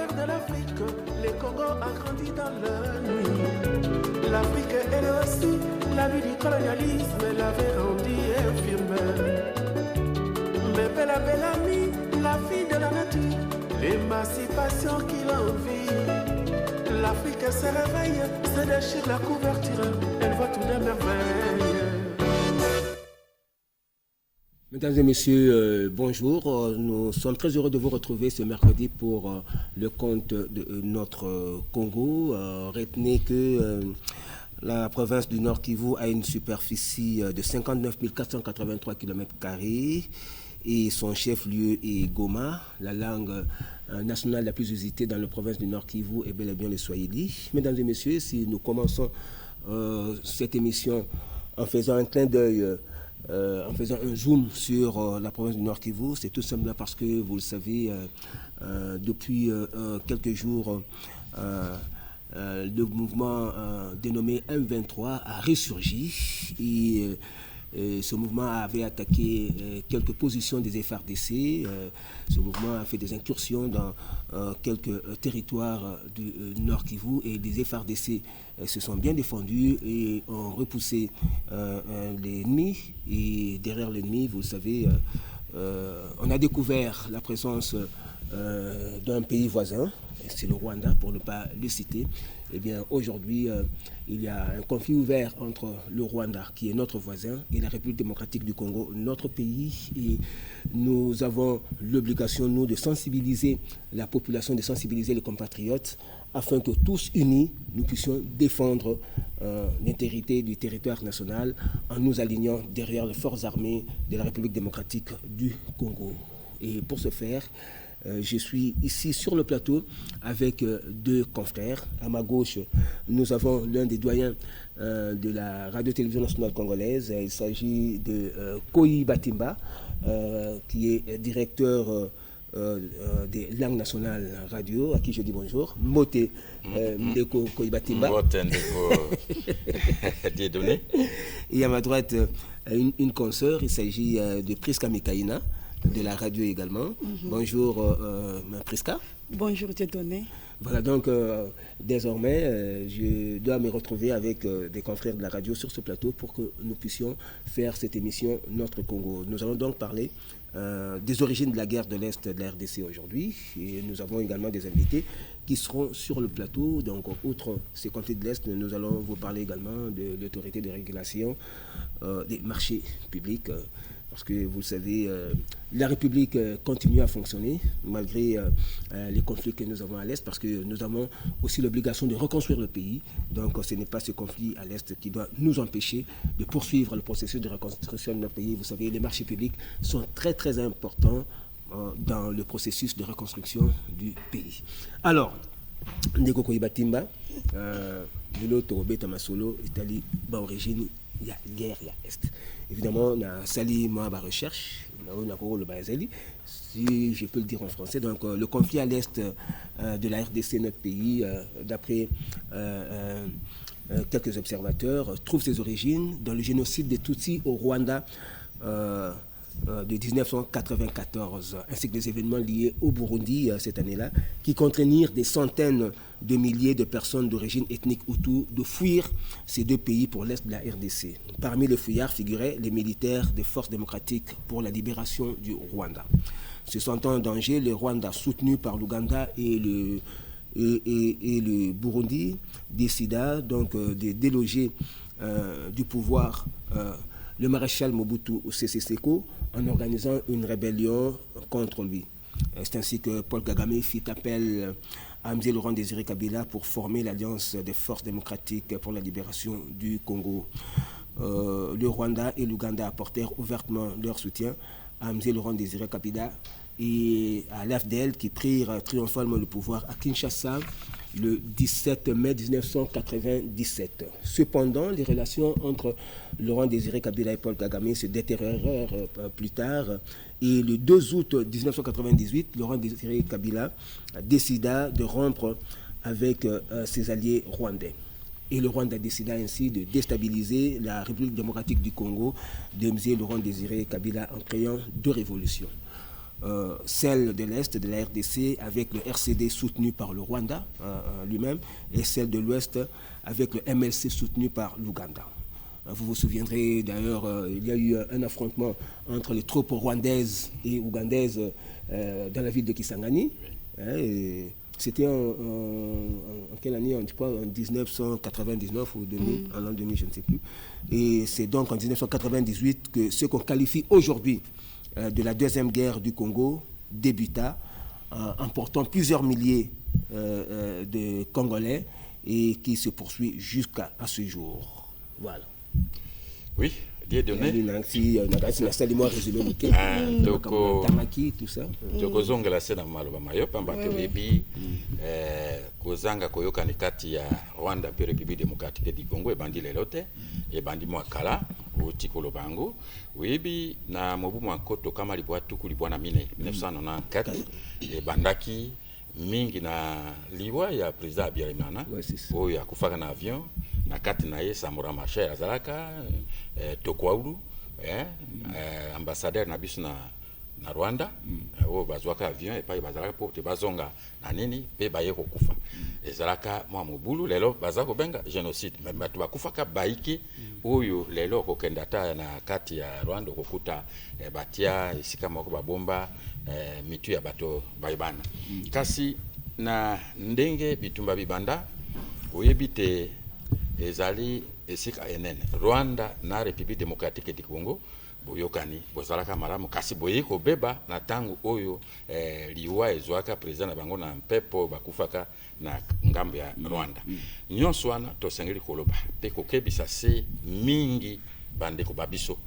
mère de l'Afrique, le Congo a grandi dans la nuit. L'Afrique, elle aussi, la vie du colonialisme l'avait rendue infirme. Mais belle amie, la fille de la nature, l'émancipation qu'il envie. L'Afrique se réveille, se déchire la couverture, elle voit tout de merveilles. Mesdames et messieurs, bonjour. Nous sommes très heureux de vous retrouver ce mercredi pour le compte de notre Congo. Retenez que la province du Nord Kivu a une superficie de 59 483 km² et son chef-lieu est Goma. La langue nationale la plus usitée dans la province du Nord Kivu est bel et bien le Swahili. Mesdames et messieurs, si nous commençons cette émission en faisant un clin d'œil, en faisant un zoom sur la province du Nord Kivu, c'est tout simplement parce que, vous le savez, depuis quelques jours, le mouvement dénommé M23 a ressurgi et ce mouvement avait attaqué quelques positions des FARDC. Ce mouvement a fait des incursions dans quelques territoires du Nord Kivu et les FARDC se sont bien défendus et ont repoussé l'ennemi. Et derrière l'ennemi, vous le savez, on a découvert la présence d'un pays voisin, c'est le Rwanda pour ne pas le citer. Eh bien, aujourd'hui, il y a un conflit ouvert entre le Rwanda, qui est notre voisin, et la République démocratique du Congo, notre pays. Et nous avons l'obligation, nous, de sensibiliser la population, de sensibiliser les compatriotes, afin que tous unis, nous puissions défendre l'intégrité du territoire national en nous alignant derrière les forces armées de la République démocratique du Congo. Et pour ce faire, je suis ici sur le plateau avec deux confrères. À ma gauche, nous avons l'un des doyens de la radio-télévision nationale congolaise. Il s'agit de Koyi Batimba, qui est directeur des langues nationales radio, à qui je dis bonjour. Moté Ndeko Koyi Batimba. Moté Ndeko Dieudonné. Et à ma droite, une consoeur, il s'agit de Priska Mikaina, de la radio également. Bonjour Priska. Bonjour Dieudonné. Voilà, donc désormais, je dois me retrouver avec des confrères de la radio sur ce plateau pour que nous puissions faire cette émission Notre Congo. Nous allons donc parler des origines de la guerre de l'Est de la RDC aujourd'hui. Et nous avons également des invités qui seront sur le plateau. Donc, outre ces conflits de l'Est, nous allons vous parler également de l'autorité de régulation des marchés publics. Parce que vous le savez, la République continue à fonctionner malgré les conflits que nous avons à l'Est, parce que nous avons aussi l'obligation de reconstruire le pays. Donc ce n'est pas ce conflit à l'Est qui doit nous empêcher de poursuivre le processus de reconstruction de notre pays. Vous savez, les marchés publics sont très très importants dans le processus de reconstruction du pays. Alors, Ndeko Koyi Batimba, de l'autre Beta Masolo, Italie, origine, il y a guerre, il y a Est. Évidemment, on a sali ma recherche, on a le Bazali, si je peux le dire en français. Donc, le conflit à l'Est de la RDC, notre pays, d'après quelques observateurs, trouve ses origines dans le génocide des Tutsis au Rwanda de 1994, ainsi que des événements liés au Burundi cette année-là, qui contraignirent des centaines de milliers de personnes d'origine ethnique Hutu de fuir ces deux pays pour l'Est de la RDC. Parmi les fuyards figuraient les militaires des forces démocratiques pour la libération du Rwanda. Se sentant en danger, le Rwanda, soutenu par l'Ouganda et le Burundi, décida donc de déloger du pouvoir le maréchal Mobutu Sese Seko en organisant une rébellion contre lui. C'est ainsi que Paul Kagame fit appel à M. Laurent Désiré Kabila pour former l'Alliance des forces démocratiques pour la libération du Congo. Le Rwanda et l'Ouganda apportèrent ouvertement leur soutien à M. Laurent Désiré Kabila et à l'AFDL qui prirent triomphalement le pouvoir à Kinshasa le 17 mai 1997. Cependant, les relations entre Laurent Désiré Kabila et Paul Kagame se détériorèrent plus tard. Et le 2 août 1998, Laurent Désiré Kabila décida de rompre avec ses alliés rwandais. Et le Rwanda décida ainsi de déstabiliser la République démocratique du Congo de M. Laurent Désiré Kabila en créant deux révolutions. celle de l'Est, de la RDC, avec le RCD soutenu par le Rwanda lui-même, et celle de l'Ouest avec le MLC soutenu par l'Ouganda. Vous vous souviendrez d'ailleurs, il y a eu un affrontement entre les troupes rwandaises et ougandaises dans la ville de Kisangani. C'était en quelle année? Je crois en 1999 ou 2000, en l'an 2000, je ne sais plus. Et c'est donc en 1998 que ce qu'on qualifie aujourd'hui de la deuxième guerre du Congo débuta, emportant plusieurs milliers de Congolais et qui se poursuit jusqu'à ce jour. Voilà. Oui, Dieudonné. Tout ça. Tokozongela sena maloba mayo pamba toyebi kozanga koyoka ni kati ya Rwanda pe République démocratique du Congo ebandi lelo te ebandi mwakala oti kolobango oyebi na mobu mwankoto kama libwa tuku libwa na 1994 ebandaki mingi na liwa ya président Habyarimana oyo akufaka na avion na kati na ye Samora Machel azalaka Tokwaulu ambassadeur na biso na Rwanda o bazwaka avion epai bazalaka po te bazonga na nini pe baye kokufa ezalaka mwa mobulu lelo bazako benga génocide mais batu bakufaka baiki oyo lelo kokenda ta na kati ya Rwanda kokuta batia esika moko babomba mitu ya bato bayibana kasi na ndenge bitumba bibanda oyebite ezali esika enene Rwanda na République démocratique du Congo boyokani bozalaka malamu kasi boyiko beba na tangu oyo liwa ezwaka président na bango na mpepo bakufaka na ngambo ya Rwanda nyonso wana tosengeli koloba pe kokebisa se mingi bandeko babiso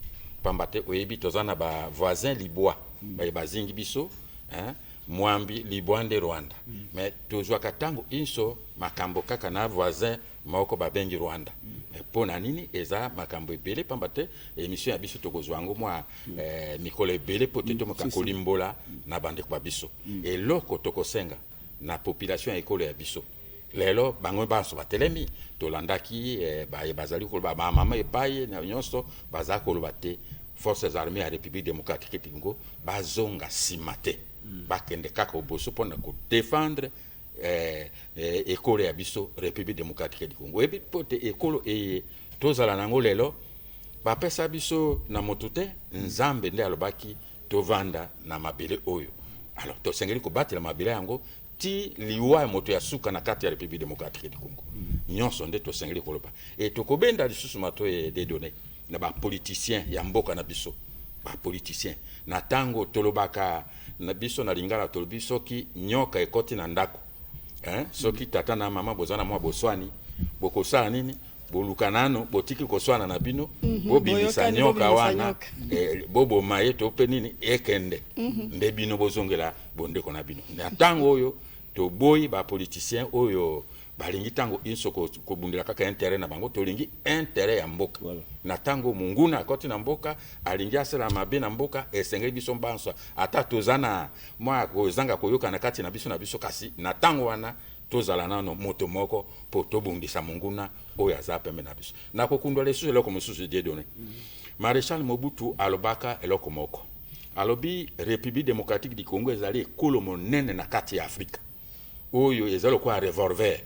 pambate oyebi tozana ba voisin libwa bazingi biso mwambi libwande Rwanda mais tozwaka tango inso makambo kaka na voisin moko babengi Rwanda pona nini eza makambo ebele pambate émission ya biso tokozwango mwa mikolo ebele poteto makakolimbola na bandeko babiso eloko tokosenga na population ya ekolo ya biso lelo bango baso batelemi tolandaki bazali koloba mama epaye na nyonso bazali koloba te forces armées ya République démocratique du Congo bazonga simate bakende kaka oboso pona ko défendre ekolo ya biso République démocratique du Congo ebi pote ekolo tozala nango lelo bapesa biso na motute nzambe nde alobaki tovanda na mabele oyo alors tosengeli kobatela mabele yango ti liwa moto ya suka na kati ya République démocratique du Congo nyonso nde tosengeli koloba tokobenda lisusu mato de données na ba politiciens ya mboka na biso ba politiciens na tango tolobaka na biso na lingala tolobi soki nyoka ekoti na ndako soki tata na mama bozana mwa boswani bokosala nini bolukanano botiki koswana na bino bobimisa nyoka wana bobo maye to pe nini ekende nde bino bozongela bondeko na bino na tango oyo to boyi ba politicien oyo balingi tango inso ko bundela kaka intérêt na bango to lingi intérêt ya mboka na tango munguna akoti na mboka alingi asala mabe na mboka esengeli biso mbanso ata tozana mwa kozanga koyoka na kati na biso kasi na tango wana tozala nano moto moko po tobundisa munguna oyo aza pembe na biso na kokundwa lisusu eloko mosusu Dieudonné Maréchal Mobutu alobaka eloko moko alobi République démocratique du Congo ezali ekolo monene na kati ya Afrika oyo ezalo kwa revolver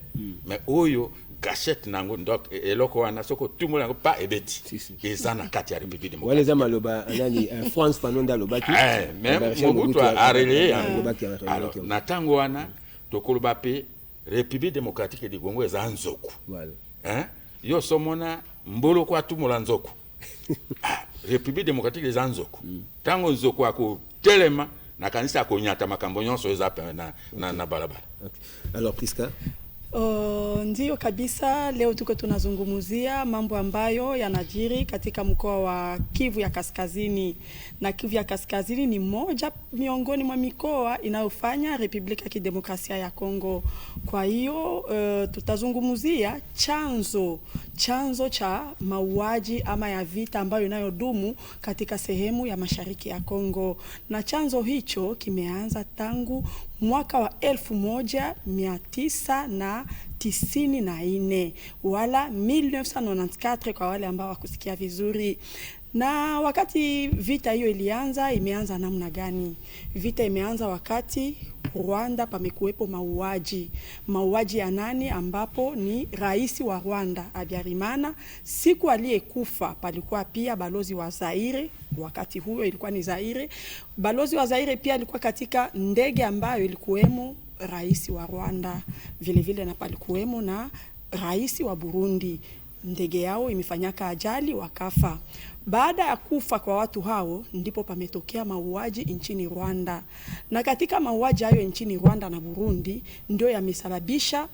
mais oyo gâchette nango donc eloko wana soko tumo nango pa ebeti ezana kati ya République démocratique wale za maloba nani France Panonda lobaki même Mobutu a relé alors na tango wana tokoloba pe République démocratique du Congo eza nzoku yo somona mbolo kwa tumola nzoku République démocratique eza nzoku tango nzoku ako telema na kanisa konyata makambo nyonso eza na balabala. Alors Priska Ndio kabisa, leo tuko tunazungumzia mambo ambayo yanajiri katika mkoa wa Kivu ya Kaskazini, na Kivu ya Kaskazini ni moja miongoni mwa mikoa inayofanya Republika ya Kidemokrasia ya Kongo. Kwa hiyo tutazungumzia chanzo cha mauaji ama ya vita ambayo inayodumu katika sehemu ya mashariki ya Kongo, na chanzo hicho kimeanza tangu mwaka wa 1994 wala 1994 kwa wale ambao wakusikia vizuri. Na wakati vita hiyo ilianza, imeanza namna gani? Vita imeanza wakati Rwanda pamekuwepo mauaji ya nani, ambapo ni rais wa Rwanda Habyarimana. Siku aliyekufa palikuwa pia balozi wa Zaire, wakati huo ilikuwa ni Zaire. Balozi wa Zaire pia alikuwa katika ndege ambayo ilikuwemo rais wa Rwanda, vile vile na palikuwemo na rais wa Burundi. Ndege yao imefanyaka ajali, wakafa. Baada ya kufa kwa watu hao ndipo pametokea mauaji nchini Rwanda. Na katika mauaji hayo nchini Rwanda na Burundi ndio yamesababisha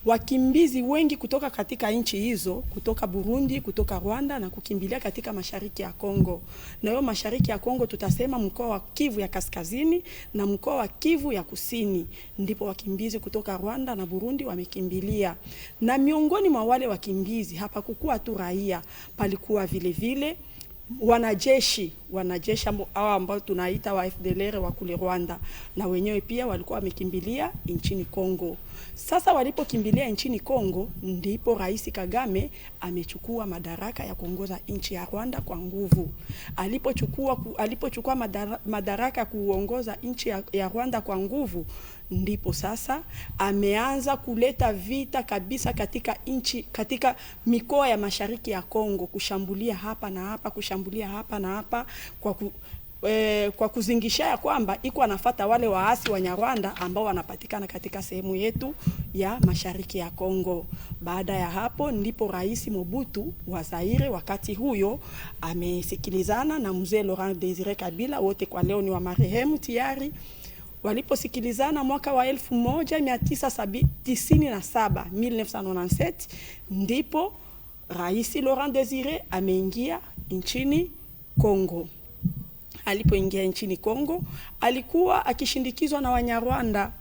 wakimbizi wengi kutoka katika nchi hizo, kutoka Burundi, kutoka Rwanda na kukimbilia katika mashariki ya Kongo. Na hiyo mashariki ya Kongo tutasema mkoa wa Kivu ya Kaskazini na mkoa wa Kivu ya Kusini, ndipo wakimbizi kutoka Rwanda na Burundi wamekimbilia. Na miongoni mwa wale wakimbizi hapa kukua tu raia, palikuwa vile vile wanajeshi ambao tunaita wa FDLR wa kule Rwanda, na wenyewe pia walikuwa wamekimbilia nchini Kongo. Sasa walipokimbilia nchini Kongo ndipo Rais Kagame amechukua madaraka ya kuongoza nchi ya Rwanda kwa nguvu. Alipochukua madaraka kuongoza nchi ya Rwanda kwa nguvu, ndipo sasa ameanza kuleta vita kabisa katika mikoa ya mashariki ya Kongo, kushambulia hapa na hapa, kwa kuzingisha ya kwamba iko anafuata wale waasi wa Nyarwanda ambao wanapatikana katika sehemu yetu ya mashariki ya Kongo. Baada ya hapo ndipo Rais Mobutu wa Zaire wakati huyo amesikilizana na mzee Laurent Désiré Kabila, wote kwa leo ni wa marehemu tayari. Waliposikilizana mwaka wa 1997 ndipo Rais Laurent Désiré ameingia nchini Kongo. Alipoingia nchini Kongo alikuwa akishindikizwa na Wanyarwanda.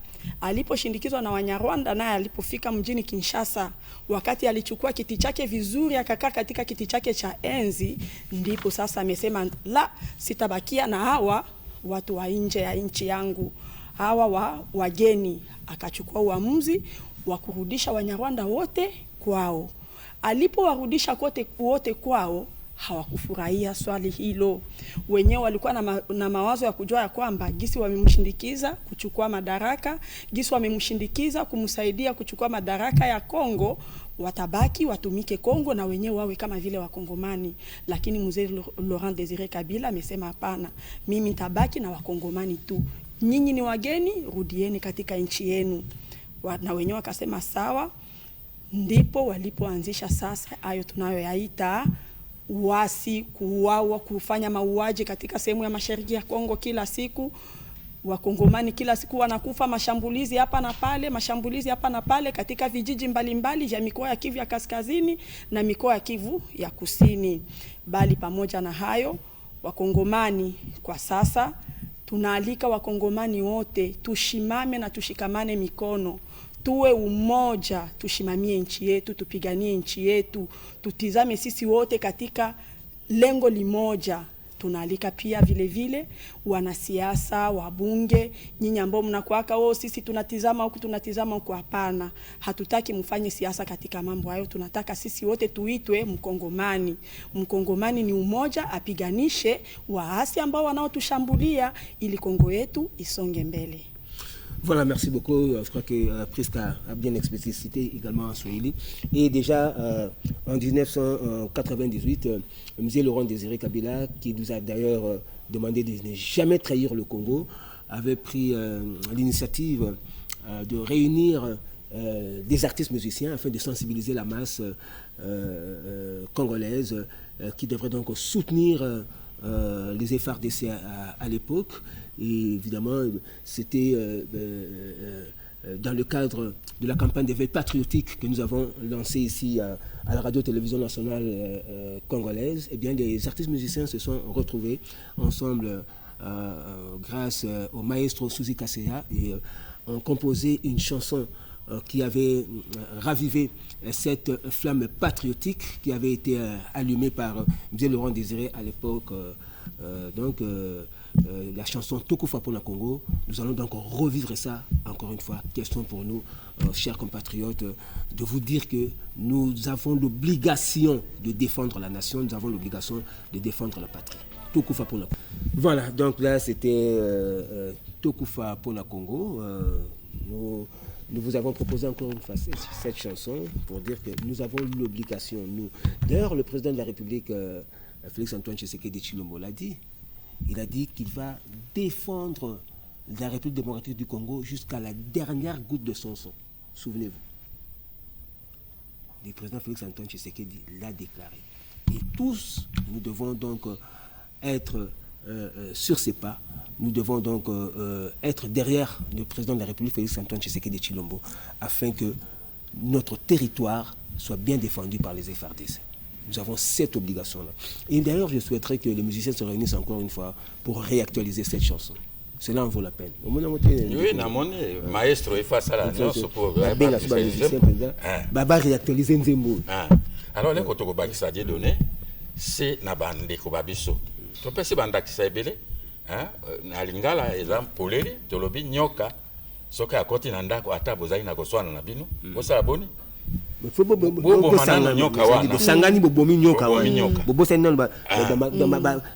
Aliposhindikizwa na Wanyarwanda, naye alipofika mjini Kinshasa, wakati alichukua kiti chake vizuri akakaa katika kiti chake cha enzi, ndipo sasa amesema la, sitabakia na hawa watu wa nje ya nchi yangu, hawa wageni. Akachukua uamuzi wa kurudisha Wanyarwanda wote kwao. Alipowarudisha wote kwao, hawakufurahia swali hilo. Wenyewe walikuwa na mawazo ya kujua ya kwamba gisi wamemshindikiza kuchukua madaraka, gisi wamemshindikiza kumsaidia kuchukua madaraka ya Kongo, watabaki watumike Kongo na wenyewe wawe kama vile Wakongomani. Lakini mzee Laurent Désiré Kabila amesema hapana, mimi nitabaki na Wakongomani tu. Nyinyi ni wageni, rudieni katika nchi yenu. Na wenyewe wakasema sawa. Ndipo walipoanzisha sasa hayo tunayoyaita uasi, kuuawa, kufanya mauaji katika sehemu ya mashariki ya Kongo. Kila siku Wakongomani kila siku wanakufa, mashambulizi hapa na pale katika vijiji mbalimbali vya mikoa ya Kivu ya Kaskazini na mikoa ya Kivu ya Kusini. Bali pamoja na hayo, Wakongomani kwa sasa tunaalika Wakongomani wote tushimame na tushikamane mikono, tuwe umoja, tushimamie nchi yetu, tupiganie nchi yetu, tutizame sisi wote katika lengo limoja. Tunaalika pia vile vile wanasiasa, wabunge, nyinyi ambao mnakuaka sisi tunatizama huku, hapana. Hatutaki mfanye siasa katika mambo hayo. Tunataka sisi wote tuitwe Mkongomani. Mkongomani ni umoja, apiganishe waasi ambao wanaotushambulia ili Kongo yetu isonge mbele. Voilà, merci beaucoup. Je crois que Priska a bien explicité également en Swahili. Et déjà, en 1998, M. Laurent Désiré Kabila, qui nous a d'ailleurs demandé de ne jamais trahir le Congo, avait pris l'initiative de réunir des artistes musiciens afin de sensibiliser la masse congolaise qui devrait donc soutenir les FARDC à l'époque. Et évidemment, c'était dans le cadre de la campagne d'éveil patriotique que nous avons lancée ici à la radio-télévision nationale congolaise. Eh bien, les artistes musiciens se sont retrouvés ensemble grâce au maestro Suzy Kaseya et ont composé une chanson qui avait ravivé cette flamme patriotique qui avait été allumée par M. Laurent Désiré à l'époque. La chanson Tokufa Pona Congo, nous allons donc revivre ça encore une fois. Question pour nous, chers compatriotes, de vous dire que nous avons l'obligation de défendre la nation, nous avons l'obligation de défendre la patrie. Tokufa Pona Congo. Voilà, donc là c'était Tokufa Pona Congo. Nous vous avons proposé encore une fois cette chanson pour dire que nous avons l'obligation, nous. D'ailleurs, le président de la République, Félix-Antoine Tshisekedi Tshilombo, l'a dit. Il a dit qu'il va défendre la République démocratique du Congo jusqu'à la dernière goutte de son sang. Souvenez-vous. Le président Félix-Antoine Tshisekedi l'a déclaré. Et tous, nous devons donc être sur ses pas. Nous devons donc être derrière le président de la République, Félix-Antoine Tshisekedi Tshilombo, afin que notre territoire soit bien défendu par les FARDC. Nous avons cette obligation-là. Et d'ailleurs, je souhaiterais que les musiciens se réunissent encore une fois pour réactualiser cette chanson. Cela en vaut la peine. Oui, maestro, il faut ça là. Baba réactualiser Nzembo. Alors, les Kotoko qui s'est donné, c'est Nabande Kobabiso. Tu peux se banda qui s'est belé. Na lingala exemple poleri tolobi nyoka soka ya koti na ndako ata bozali na koswana na bino osala boni sangani bobomi nyoka bobo sani nano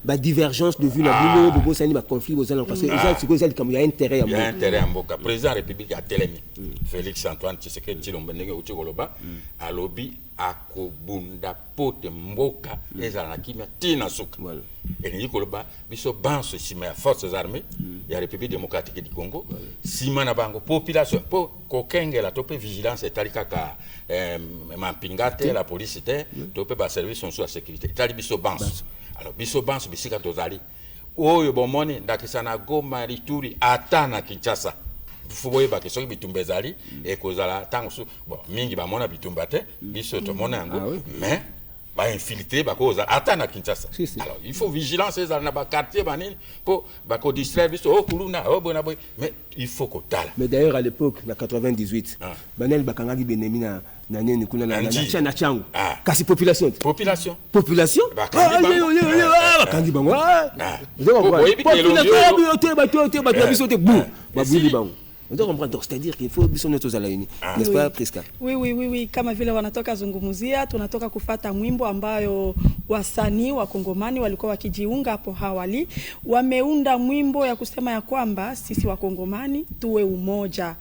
ba divergence de vue na bino bobo sani ba conflit bozala parce que ça c'est quoi comme il y a intérêt à mboka président république a telemi Félix Antoine Tshisekedi Tshilombo ndenge uti koloba alobi akobunda pote mboka ezala na kimia tina suka et koloba biso banso sima ya forces armées ya République démocratique du Congo sima na bango population po kokengela tope vigilance etalika ka mampingate la police tope ba service son sur sécurité tali biso banso alors biso banso bisika tozali oyo bomoni ndakisana Goma Lituri ata na Kinshasa fuboye ba kesoki bitumba ezali et kozala tango bon mingi ba mona bitumba te biso to mona yango mais ba infiltrer ba koza ata na Kinshasa. Alors il faut vigilance ezala na ba quartier banini pour ba ko distraire biso o kuluna o bona boy mais il faut ko tala. Mais d'ailleurs à l'époque na 98 banel bakangaki benemi na nani kuna na changu kasi population bakangi bango population c'est-à-dire qu'il faut n'est-ce pas Priska? Oui, kama vile wanatoka zungumuzia, tunatoka kufata mwimbo ambayo wasanii wa Kongomani walikuwa wakijiunga hapo awali, wameunda mwimbo ya kusema ya kwamba sisi wa Kongomani tuwe umoja,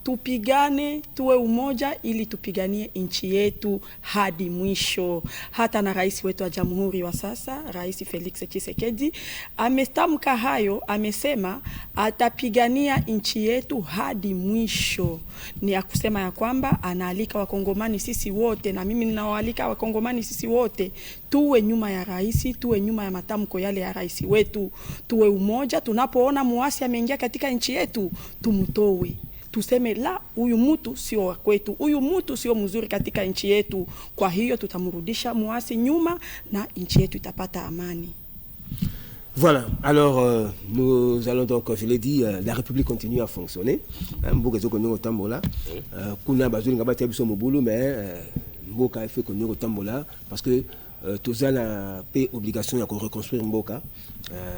tupigane, tuwe umoja ili tupiganie nchi yetu hadi mwisho. Hata na rais wetu wa jamhuri wa sasa, Rais Felix Tshisekedi, amestamka hayo, amesema atapigania nchi yetu hadi mwisho. Ni ya kusema ya kwamba anaalika wakongomani sisi wote, na mimi ninawaalika wakongomani sisi wote, tuwe nyuma ya rais, tuwe nyuma ya matamko yale ya rais wetu, tuwe umoja. Tunapoona muasi ameingia katika nchi yetu, tumutowe. Tuseme la, huyu mtu sio wa kwetu, huyu mtu sio mzuri katika nchi yetu. Kwa hiyo tutamrudisha muasi nyuma na nchi yetu itapata amani. Voilà, alors nous allons donc, je l'ai dit, la République continue à fonctionner. Mboka ko nyoko tambola. Kuna bazuli ngabati biso mobulu mais mboka fait ko nyoko tambola parce que tous la paix obligation de reconstruire Mboka.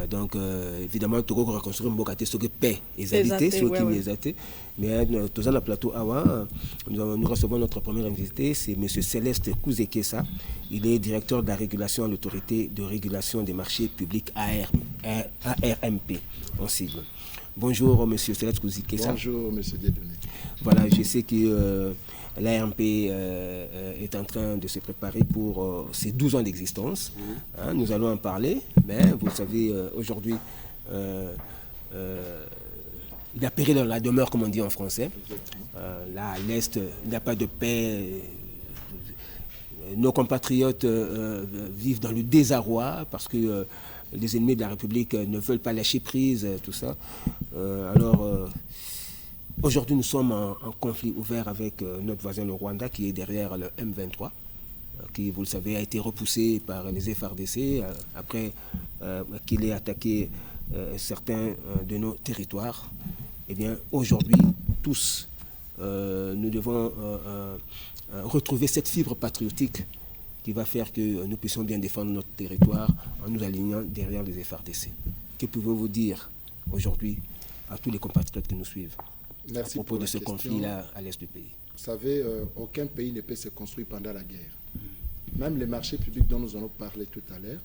Donc évidemment tout reconstruire Mboka c'est ce que paix et égalité ce qui les été mais tous la plateau awa nous recevons notre premier invité, c'est monsieur Céleste Kouzekesa. Il est directeur de la régulation à l'autorité de régulation des marchés publics ARMP en sigle. Bonjour monsieur Céleste Kouzekesa. Bonjour monsieur Dieudonné. Voilà, je sais que l'ARMP est en train de se préparer pour ses 12 ans d'existence. Nous allons en parler, mais vous savez, aujourd'hui, il a péri dans la demeure, comme on dit en français. Là, à l'Est, il n'y a pas de paix. Nos compatriotes vivent dans le désarroi parce que les ennemis de la République ne veulent pas lâcher prise, tout ça. Aujourd'hui, nous sommes en conflit ouvert avec notre voisin le Rwanda qui est derrière le M23, qui, vous le savez, a été repoussé par les FARDC après qu'il ait attaqué certains de nos territoires. Eh bien, aujourd'hui, tous nous devons retrouver cette fibre patriotique qui va faire que nous puissions bien défendre notre territoire en nous alignant derrière les FARDC. Que pouvez-vous dire aujourd'hui à tous les compatriotes qui nous suivent à propos de ce conflit-là à l'est du pays? Vous savez, aucun pays ne peut se construire pendant la guerre. Même les marchés publics dont nous allons parler tout à l'heure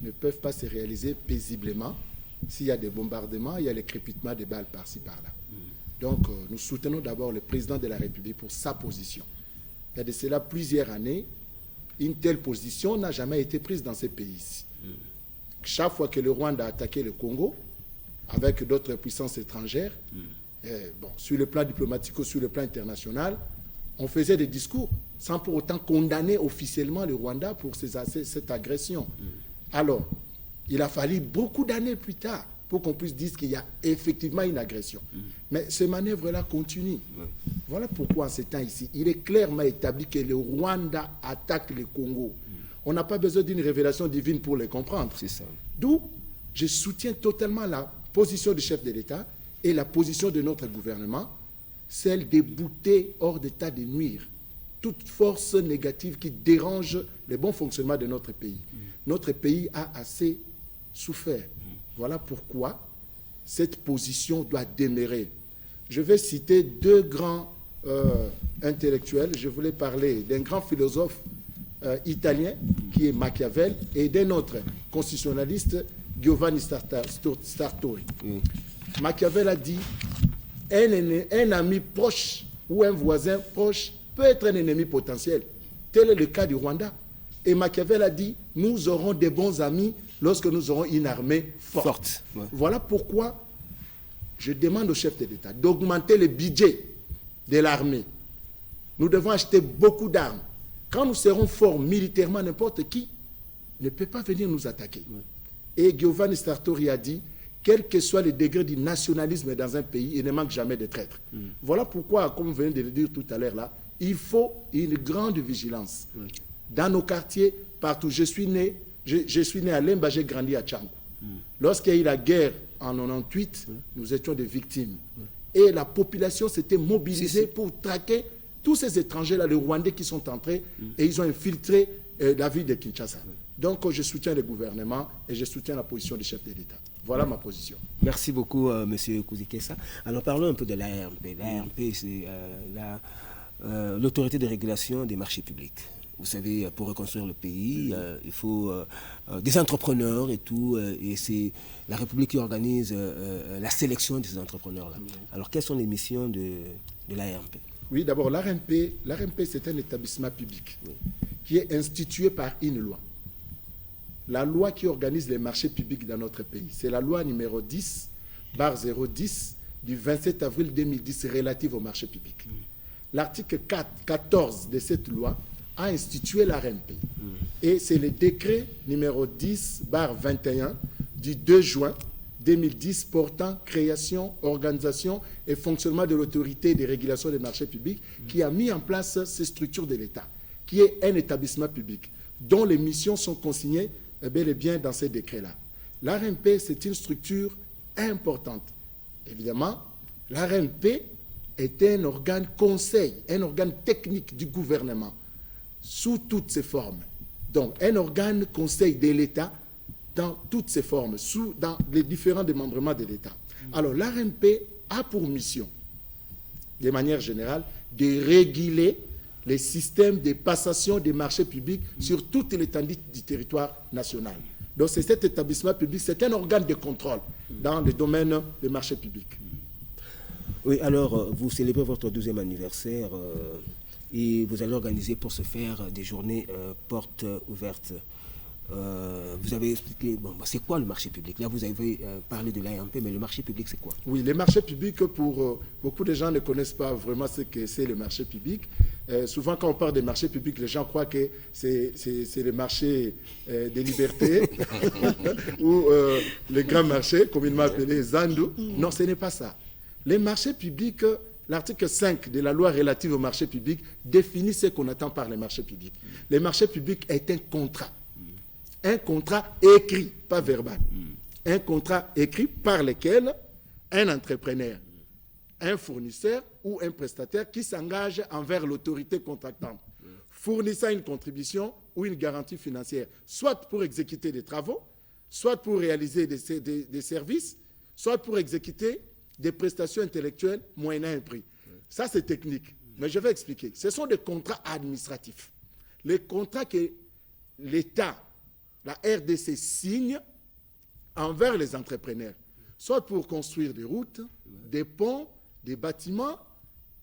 ne peuvent pas se réaliser paisiblement. S'il y a des bombardements, il y a les crépitements des balles par-ci, par-là. Donc, nous soutenons d'abord le président de la République pour sa position. Il y a de cela plusieurs années, une telle position n'a jamais été prise dans ces pays-ci. Chaque fois que le Rwanda a attaqué le Congo, avec d'autres puissances étrangères, sur le plan diplomatique ou sur le plan international, on faisait des discours sans pour autant condamner officiellement le Rwanda pour cette agression. Alors, il a fallu beaucoup d'années plus tard pour qu'on puisse dire qu'il y a effectivement une agression. Mais ces manœuvres-là continuent. Voilà pourquoi en ces temps ici, il est clairement établi que le Rwanda attaque le Congo. On n'a pas besoin d'une révélation divine pour le comprendre. C'est ça. D'où je soutiens totalement la position du chef de l'État et la position de notre gouvernement, celle de bouter hors d'état de nuire toute force négative qui dérange le bon fonctionnement de notre pays. Notre pays a assez souffert. Voilà pourquoi cette position doit demeurer. Je vais citer deux grands intellectuels. Je voulais parler d'un grand philosophe italien qui est Machiavel et d'un autre constitutionnaliste, Giovanni Sartori. Machiavel a dit un ami proche ou un voisin proche peut être un ennemi potentiel. Tel est le cas du Rwanda. Et Machiavel a dit nous aurons des bons amis lorsque nous aurons une armée forte. Voilà pourquoi je demande au chef de l'État d'augmenter le budget de l'armée. Nous devons acheter beaucoup d'armes. Quand nous serons forts militairement, n'importe qui ne peut pas venir nous attaquer. Et Giovanni Sartori a dit quel que soit le degré du nationalisme dans un pays, il ne manque jamais de traîtres. Voilà pourquoi, comme vous venez de le dire tout à l'heure là, il faut une grande vigilance. Dans nos quartiers, partout. Je suis né à Lemba, j'ai grandi à Tchangou. Lorsqu'il y a eu la guerre en 98, nous étions des victimes. Et la population s'était mobilisée pour traquer tous ces étrangers-là, les Rwandais qui sont entrés, et ils ont infiltré la ville de Kinshasa. Donc, je soutiens le gouvernement et je soutiens la position du chef de l'État. Voilà ma position. Merci beaucoup, M. Kouzikessa. Alors, parlons un peu de l'ARMP. L'ARMP, c'est l'autorité de régulation des marchés publics. Vous savez, pour reconstruire le pays, il faut des entrepreneurs et tout, et c'est la République qui organise la sélection de ces entrepreneurs-là. Alors, quelles sont les missions de l'ARMP? Oui, d'abord, l'ARMP, c'est un établissement public qui est institué par une loi. La loi qui organise les marchés publics dans notre pays, c'est la loi numéro 10/010 du 27 avril 2010 relative aux marchés publics. L'article 14 de cette loi a institué l'ARMP. Et c'est le décret numéro 10/21 du 2 juin 2010 portant création, organisation et fonctionnement de l'autorité de régulation des marchés publics qui a mis en place ces structures de l'État, qui est un établissement public dont les missions sont consignées bel et bien dans ces décrets-là. L'ARMP, c'est une structure importante. Évidemment, l'ARMP est un organe conseil, un organe technique du gouvernement, sous toutes ses formes. Donc, un organe conseil de l'État dans toutes ses formes, dans les différents démembrements de l'État. Alors, l'ARMP a pour mission, de manière générale, de réguler les systèmes de passation des marchés publics sur toute l'étendue du territoire national. Donc, c'est cet établissement public, c'est un organe de contrôle dans le domaine des marchés publics. Oui, alors, vous célébrez votre 12e anniversaire et vous allez organiser pour ce faire des journées portes ouvertes. Vous avez expliqué, c'est quoi le marché public? Là, vous avez parlé de l'ARMP, mais le marché public, c'est quoi? Oui, les marchés publics, pour beaucoup de gens ne connaissent pas vraiment ce que c'est le marché public. Souvent, quand on parle des marchés publics, les gens croient que c'est le marché des libertés ou les grands marchés, communément appelés Zandu. Non, ce n'est pas ça. Les marchés publics, l'article 5 de la loi relative aux marchés publics définit ce qu'on attend par les marchés publics. Les marchés publics est un contrat. Un contrat écrit, pas verbal. Un contrat écrit par lequel un entrepreneur un fournisseur ou un prestataire qui s'engage envers l'autorité contractante, fournissant une contribution ou une garantie financière, soit pour exécuter des travaux, soit pour réaliser des services, soit pour exécuter des prestations intellectuelles moyennant un prix. Ça, c'est technique, mais je vais expliquer. Ce sont des contrats administratifs. Les contrats que l'État, la RDC, signe envers les entrepreneurs, soit pour construire des routes, des ponts, des bâtiments,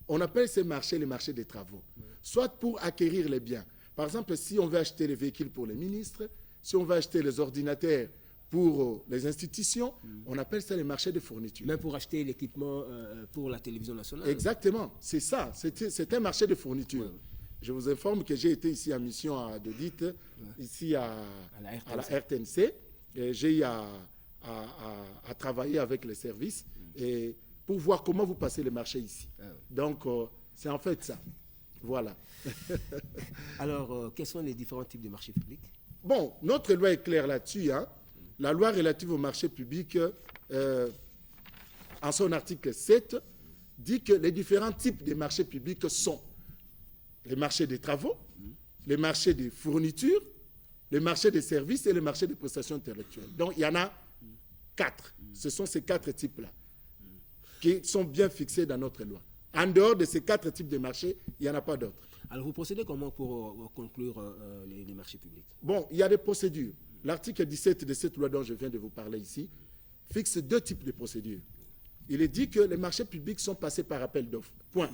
on appelle ces marchés les marchés des travaux, soit pour acquérir les biens. Par exemple, si on veut acheter les véhicules pour les ministres, si on veut acheter les ordinateurs pour les institutions, on appelle ça les marchés de fourniture. Même pour acheter l'équipement pour la télévision nationale. Exactement, c'est ça, c'est un marché de fourniture. Ouais. Je vous informe que j'ai été ici en mission d'audit, ici à la RTNC, et j'ai eu à travailler avec les services et pour voir comment vous passez le marché ici. Donc, c'est en fait ça. Voilà. Alors, quels sont les différents types de marchés publics? Bon, notre loi est claire là-dessus. Hein. La loi relative au marché public, en son article 7, dit que les différents types de marchés publics sont les marchés des travaux, les marchés des fournitures, les marchés des services et les marchés des prestations intellectuelles. Donc, il y en a 4. Ce sont ces 4 types-là qui sont bien fixés dans notre loi. En dehors de ces 4 types de marchés, il n'y en a pas d'autres. Alors, vous procédez comment pour conclure les marchés publics? Bon, il y a des procédures. L'article 17 de cette loi dont je viens de vous parler ici fixe 2 types de procédures. Il est dit que les marchés publics sont passés par appel d'offres. Point.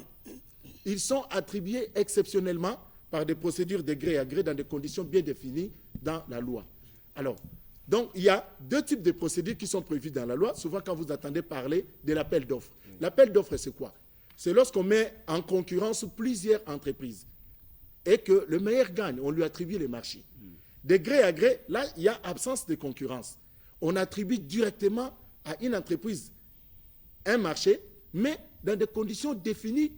Ils sont attribués exceptionnellement par des procédures de gré à gré dans des conditions bien définies dans la loi. Alors, donc, il y a 2 types de procédures qui sont prévues dans la loi, souvent quand vous attendez parler de l'appel d'offres. L'appel d'offres, c'est quoi? C'est lorsqu'on met en concurrence plusieurs entreprises et que le meilleur gagne, on lui attribue les marchés. De gré à gré, là, il y a absence de concurrence. On attribue directement à une entreprise un marché, mais dans des conditions définies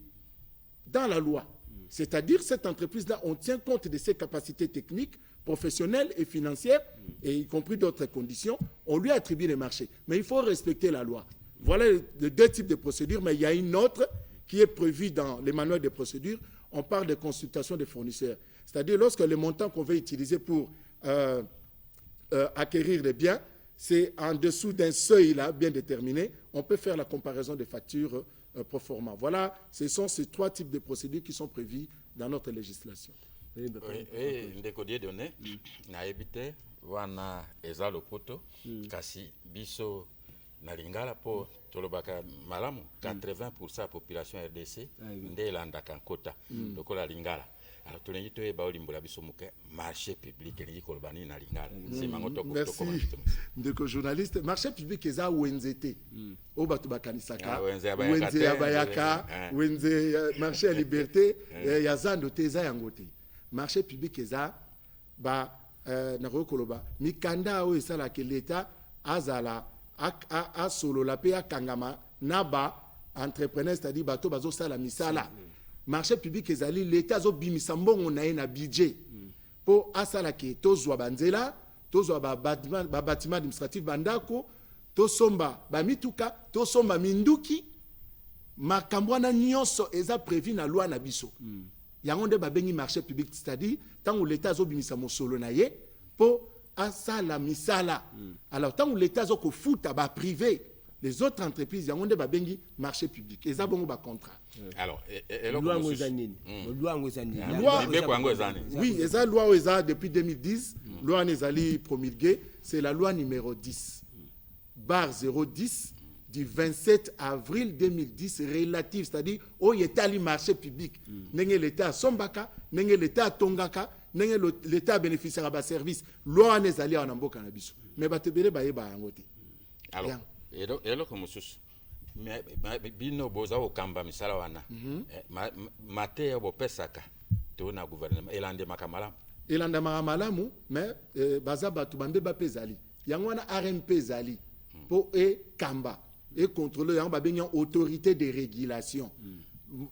dans la loi. C'est-à-dire, cette entreprise-là, on tient compte de ses capacités techniques, professionnelles et financières, et y compris d'autres conditions, on lui attribue les marchés. Mais il faut respecter la loi. Voilà les 2 types de procédures, mais il y a une autre qui est prévue dans les manuels de procédure. On parle de consultation des fournisseurs. C'est-à-dire, lorsque le montant qu'on veut utiliser pour acquérir les biens, c'est en dessous d'un seuil là, bien déterminé, on peut faire la comparaison des factures pro forma. Voilà, ce sont ces 3 types de procédures qui sont prévues dans notre législation. Oui, ndeko Dieudonné, na ebite wana eza lopoto kasi biso na lingala po tolobaka malamu 80% ya population RDC nde elandaka nkota lokola lingala. Alors tolingi toyeba olimbola biso muke marché public elingi koloba nini na lingala. Merci ndeko journaliste. Marché public eza wenzete o bato bakanisaka wenze ya bayaka wenze marché ya liberté ya zando te eza yango te. Marché public eza ba na koloba mikanda o esala ke l'État azala a solo la pe akangama na ba entrepreneur, c'est-à-dire bato bazo sala misala. Marché public ezali l'État zo bimisa mbongo na ye na budget po asala ke tozwa banzela, tozwa ba bâtiment administratif bandako, tosomba ba mituka, tosomba minduki, makambo wana nyonso eza prévu na loi na biso. Yango nde babengi marché public, c'est-à-dire tant où l'État zo bimisa mosolo na ye po asala misala. Alors tant où l'État zo ko futa ba privé, les autres entreprises, il y a un babengi marché public. Ils ont un contrat. Alors, loi oui, la loi depuis 2010, loi Nezali promulguée, c'est la loi numéro 10, barre 010 du 27 avril 2010 relative, c'est-à-dire au yetali marché public. N'engé l'État sombaka, n'engé l'État tongaka, n'engé l'État bénéficiaire à service. Loi Nezali en ambo cannabis. Mais batebele baye ba angote. Alors. Eloko mosusu bino boza okamba misala wana mate ya bopesaka to na gouvernement elandemaka malamu mais baza batu bambe bapezali yango wana RMP ezali po kamba et contrôler yango babengi autorité de régulation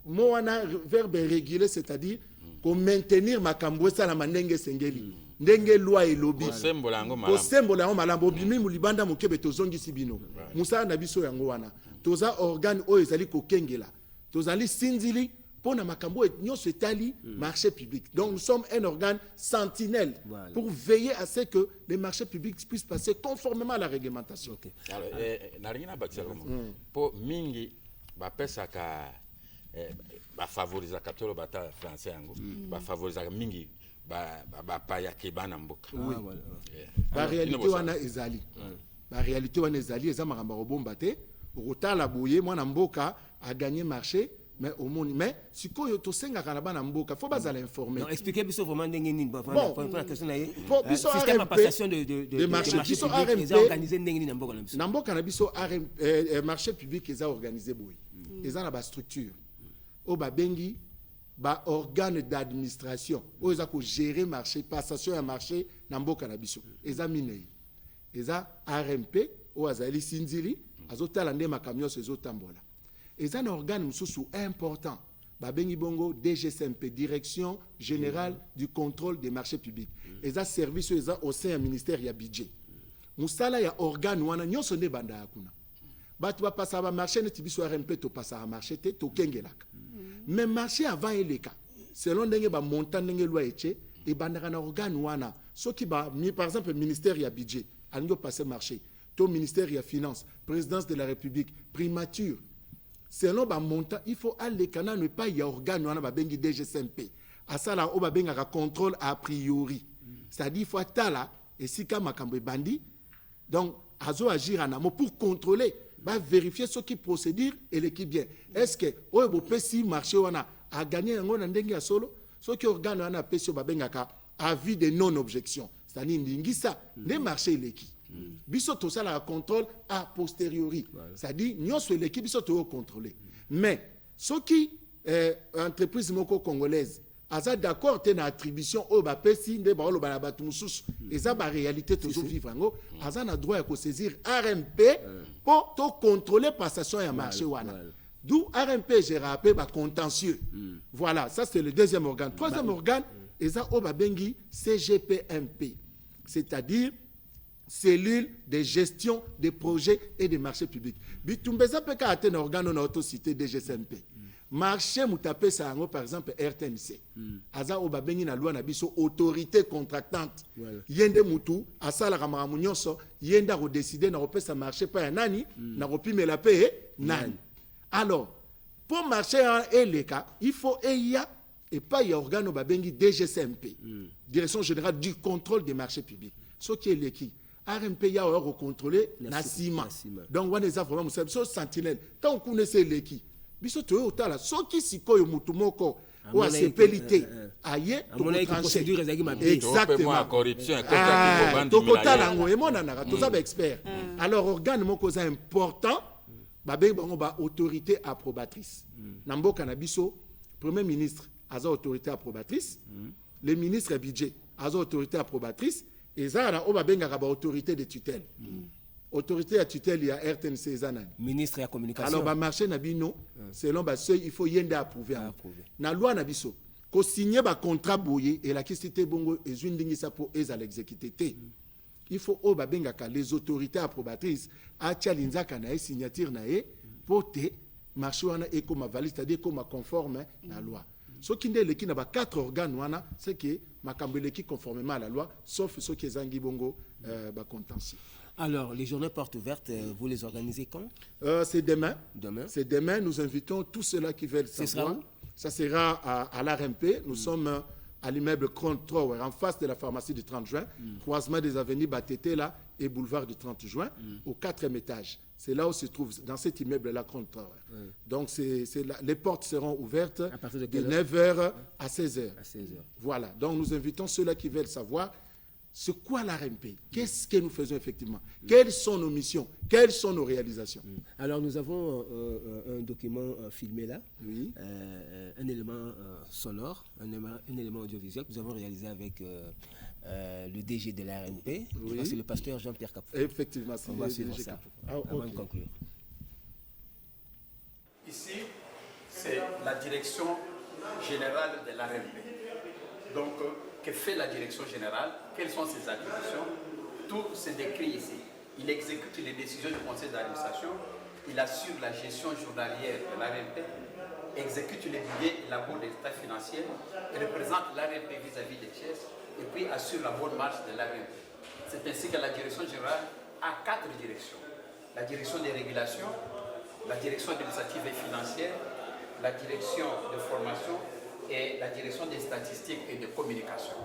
mo wana verbe réguler, c'est-à-dire ko maintenir makambo esala mandenge sengeli ndenge loi et lobby kosembola yango malamu kosembola yango malamu obimi mulibanda mokebe tozongisi bino musala na biso yango wana toza organe oyo ezali kokengela tozali sinzili pona makambo nyonso etali marché public. Donc nous sommes un organe sentinelle pour veiller à ce que les marchés publics puissent passer conformément à la réglementation. Alors naringina bakisa po mingi bapesaka bafavorizaka tolo bata français yango bafavorizaka mingi bapayaki bana mboka. La réalité wana ezali la réalité wana ezali eza makambo robomba te okotala boye mwana mboka a gagné marché mais au monde mais sikoyo tosenga kana bana mboka faut bazala informer. Non, expliquez biso vraiment ndenge nini pour la question na système de passation de marché biso RMP organisé ndenge nini na mboka na biso. Na mboka na biso marché public eza organisé boye eza na ba structure o ba bengi ba organe d'administration o eza ko gérer marché passation ya marché na mboka na biso eza minei eza RMP o azali sinzili azotala nde makamyo ezotambola. Et un organe important, Babengi Bongo, DGSMP, Direction Générale du Contrôle des Marchés Publics. Et un service au sein du ministère, il y a budget. Moussala, il y a organe, on a n'y sonné banda akuna. Bah, tu vas passer à marché, tu vas RMP, tu passes à marché, tu kengelak. Mais marché avant et les cas, selon les montant de loi et bandana organe wana, ce qui va, par exemple, le ministère, il y a budget, on doit passer marché. Ton ministère, il y a finance, présidence de la République, primature. Selon le montant, il faut aller canal ne pas y a organe on a bengi DGSMP. À ça là, on va benga contrôle a priori. C'est-à-dire il faut attala et si comme makambo bandi. Donc azo agir en amont pour contrôler, va vérifier ce qui procédure et l'équipe bien. Est-ce que o bo pesi marché on a gagné un on ndenge ya solo, ce qui organe on a pesi ba benga ka avis de non objection. C'est-à-dire ndingisa les marchés l'équipe. Biso tout ça la contrôle a posteriori. C'est-à-dire nous sur l'équipe biso tout contrôler. Mais ce qui entreprise moko congolaise aza d'accord te na attribution au ba pesi nde ba lo ba batu mususu eza ba réalité toujours vivre ngo aza na droit ya saisir RMP pour to contrôler passation ya marché wana. D'où RMP j'ai rappelé ba contentieux. Voilà, ça c'est le deuxième organe. Troisième organe eza o ba bengi CGPMP. C'est-à-dire cellule de gestion des projets et des marchés publics. Bitumbeza peka atene organe na autocité DGSMP. Marché mutapé sango par exemple RTNC. Aza obabengi na loi na biso autorité contractante. Yende mutu asala kamara munyonso yenda ko décider na opesa marché pa nani na kopimela pe nani. Alors pour marché et les cas, il faut et pas y organe obabengi DGSMP. Direction générale du contrôle des marchés publics. Ce qui est l'équipe RMP ya au contrôler Nassima. Donc on est vraiment so sentinelle. Tant qu'on connaissait l'équipe. Biso to otala so ki sikoyo mutu moko ou a sepelité aye to procédure exactement corruption to kotala ngo emona na to za expert. Alors organe moko za important ba bengo ba autorité approbatrice. Na mboka na biso premier ministre aza autorité approbatrice, le ministre budget aza autorité approbatrice. Et ça, on va bien avoir autorité de tutelle. Autorité de tutelle, il y a RTNC. Ministre de la communication. Alors, le marché Nabino, selon le seuil, il faut y aller approuver. La loi Nabiso, qu'on signe un contrat bouillé et la question bongo et une dingue ça pour les l'exécuter. Il faut que les autorités approbatrices à Tchalinza Kanae signature nae pour te marché et comme valide, c'est-à-dire comme conforme à la loi. Ce qui est qui n'a pas 4 organes, c'est que Makambele qui conformément à la loi, sauf ceux qui sont bongo contentieux. Alors, les journées portes ouvertes, vous les organisez quand? C'est demain. Demain. C'est demain. Nous invitons tous ceux-là qui veulent savoir. Ça sera à l'RMP. Nous sommes à l'immeuble Crown Tower, en face de la pharmacie du 30 juin, croisement des avenues Batété là et boulevard du 30 juin, au 4e étage. C'est là où se trouve, dans cet immeuble-là, Crown Tower. Donc, les portes seront ouvertes de 9h à 16h. Voilà. Donc, nous invitons ceux-là qui veulent savoir c'est quoi l'RMP, qu'est-ce que nous faisons effectivement, quelles sont nos missions, quelles sont nos réalisations. Alors, nous avons un document filmé là, un élément sonore, un élément audiovisuel que nous avons réalisé avec le DG de l'RMP, c'est le pasteur Jean-Pierre Capou. Effectivement, c'est le DG Capou. Avant de conclure. Ici, c'est la direction générale de l'RMP. Donc, que fait la direction générale, quelles sont ses attributions, tout se décrit ici. Il exécute les décisions du conseil d'administration, il assure la gestion journalière de l'ARMP, exécute les budgets et la bonne état financier, représente l'ARMP vis-à-vis des pièces et puis assure la bonne marche de l'ARMP. C'est ainsi que la direction générale a 4 directions. La direction des régulations, la direction administrative et financière, la direction de formation et la direction des statistiques et de communication.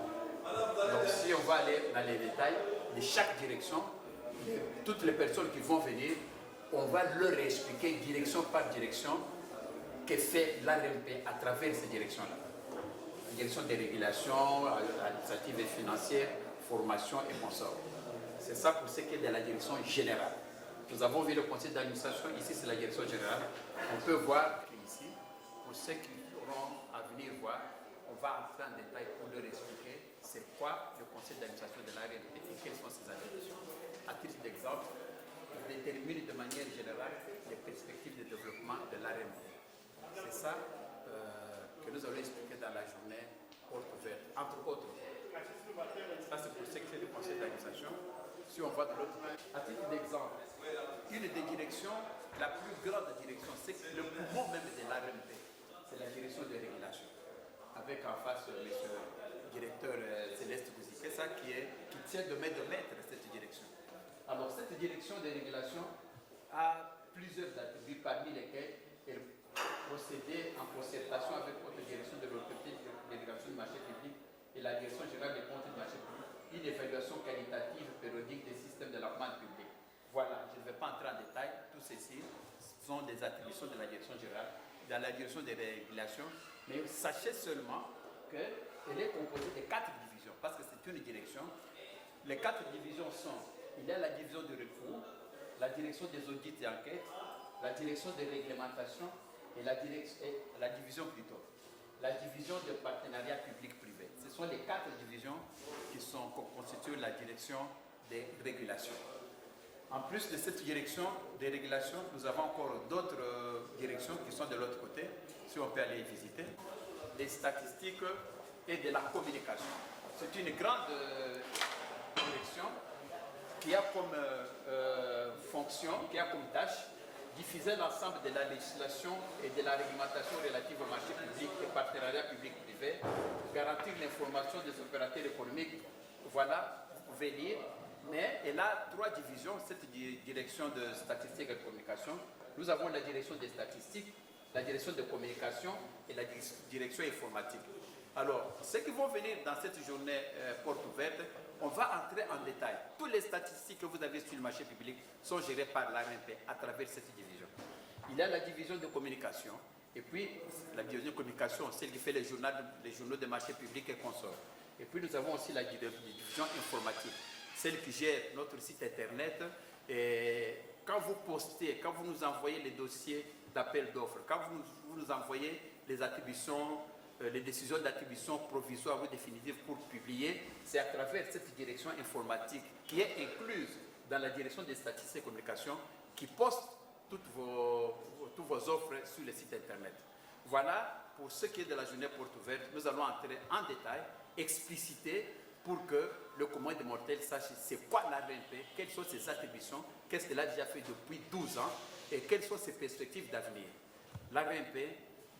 Donc si on va aller dans les détails de chaque direction, toutes les personnes qui vont venir, on va leur expliquer direction par direction que fait l'ARMP à travers ces directions-là. La direction des régulations, administratives et financières, formation et consorts. C'est ça pour ce qui est de la direction générale. Nous avons vu le conseil d'administration, ici c'est la direction générale. On peut voir qu'ici, pour ceux qui auront à venir voir, on va entrer en détail pour leur expliquer c'est quoi le conseil d'administration de l'ARMP et quelles sont ses attributions. À titre d'exemple, il détermine de manière générale les perspectives de développement de l'ARMP. C'est ça que nous allons expliquer dans la journée porte ouverte, entre autres. Ça c'est pour ce qui est du conseil d'administration. Si on voit de l'autre, à titre d'exemple, une des directions, la plus grande direction, c'est le poumon même de l'ARMP, c'est la direction de régulation. Avec en face le directeur Céleste Gouzikessa qui tient de main de maître cette direction. Alors cette direction de régulation a plusieurs attributs parmi lesquels elle procédait en concertation avec votre direction de l'autorité de délégation du marché public et la direction générale des comptes du marché public, une évaluation qualitative périodique des systèmes de la commande publique. Voilà, je ne vais pas entrer en détail, tout ceci sont des attributions de la direction générale, dans la direction des régulations, mais sachez seulement qu'elle est composée de 4 divisions, parce que c'est une direction. Les 4 divisions sont, il y a la division de recours, la direction des audits et enquêtes, la direction des réglementations et la division plutôt. La division de partenariat public-privé. Ce sont les 4 divisions qui constituent la direction des régulations. En plus de cette direction des régulations, nous avons encore d'autres directions qui sont de l'autre côté, si on peut aller visiter. Des statistiques et de la communication. C'est une grande direction qui a comme fonction, qui a comme tâche diffuser l'ensemble de la législation et de la réglementation relative au marché public et partenariat public-privé, garantir l'information des opérateurs économiques. Voilà, vous pouvez lire. Mais elle a 3 divisions, cette direction de statistiques et de communication. Nous avons la direction des statistiques, la direction de communication et la direction informatique. Alors, ceux qui vont venir dans cette journée porte ouverte, on va entrer en détail. Toutes les statistiques que vous avez sur le marché public sont gérées par l'ARMP à travers cette division. Il y a la division de communication, et puis la division de communication, celle qui fait les journaux de marché public et consorts. Et puis nous avons aussi la division informatique, celle qui gère notre site internet. Et quand vous postez, quand vous nous envoyez les dossiers d'appel d'offres, quand vous nous envoyez les attributions, les décisions d'attribution provisoire ou définitive pour publier, c'est à travers cette direction informatique qui est incluse dans la direction des statistiques et communications qui poste toutes vos offres sur le site internet. Voilà pour ce qui est de la journée porte ouverte. Nous allons entrer en détail, expliciter pour que le commun des mortels sache c'est quoi l'ARMP, quelles sont ses attributions, qu'est-ce qu'elle a déjà fait depuis 12 ans et quelles sont ses perspectives d'avenir. L'ARMP,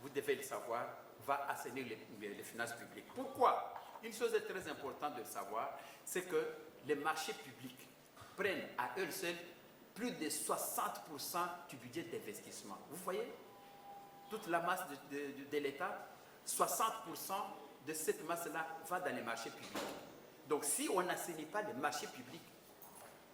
vous devez le savoir, va assainir les finances publiques. Pourquoi? Une chose est très importante de le savoir, c'est que les marchés publics prennent à eux seuls plus de 60% du budget d'investissement. Vous voyez? Toute la masse de l'État, 60% de cette masse-là va dans les marchés publics. Donc si on n'assainit pas les marchés publics,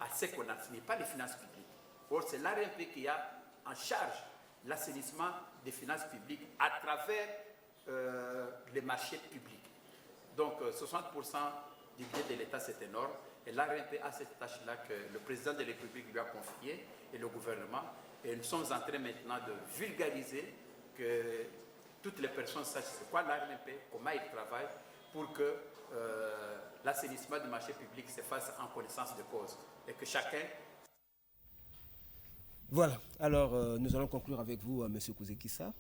à ce qu'on n'assainit pas les finances publiques, or c'est l'ARMP qui a en charge l'assainissement des finances publiques à travers les marchés publics. Donc 60% du budget de l'État, c'est énorme. Et l'ARMP a cette tâche-là que le président de la République lui a confiée et le gouvernement. Et nous sommes en train maintenant de vulgariser que toutes les personnes sachent c'est quoi l'ARMP, comment il travaille pour que l'assainissement du marché public se fasse en connaissance de cause et que chacun... Voilà, alors nous allons conclure avec vous, M. Gouzikessa.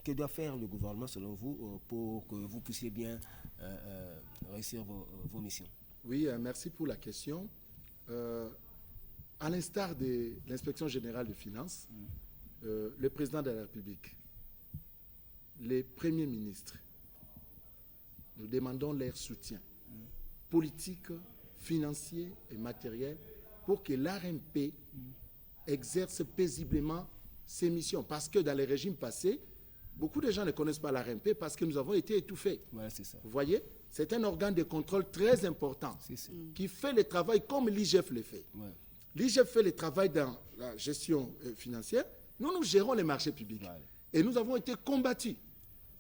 Que doit faire le gouvernement, selon vous, pour que vous puissiez bien réussir vos missions? Oui, merci pour la question. À l'instar de l'inspection générale des finances, le président de la République, les premiers ministres, nous demandons leur soutien politique, financier et matériel pour que l'ARMP exerce paisiblement ses missions. Parce que dans les régimes passés, beaucoup de gens ne connaissent pas l'ARMP parce que nous avons été étouffés. Ouais, c'est ça. Vous voyez, c'est un organe de contrôle très important qui fait le travail comme l'IGF le fait. Ouais. L'IGF fait le travail dans la gestion financière. Nous gérons les marchés publics. Ouais. Et nous avons été combattus.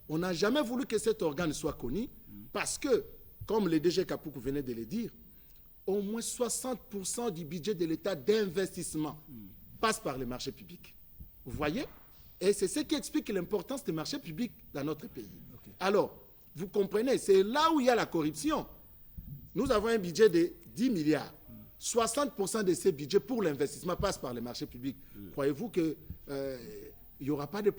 On n'a jamais voulu que cet organe soit connu parce que, comme le DG Kapoukou venait de le dire, au moins 60% du budget de l'État d'investissement passe par les marchés publics. Vous voyez? Et c'est ce qui explique l'importance des marchés publics dans notre pays. Okay. Alors, vous comprenez, c'est là où il y a la corruption. Nous avons un budget de 10 milliards. 60% de ces budgets pour l'investissement passent par les marchés publics. Croyez-vous qu'il n'y aura pas de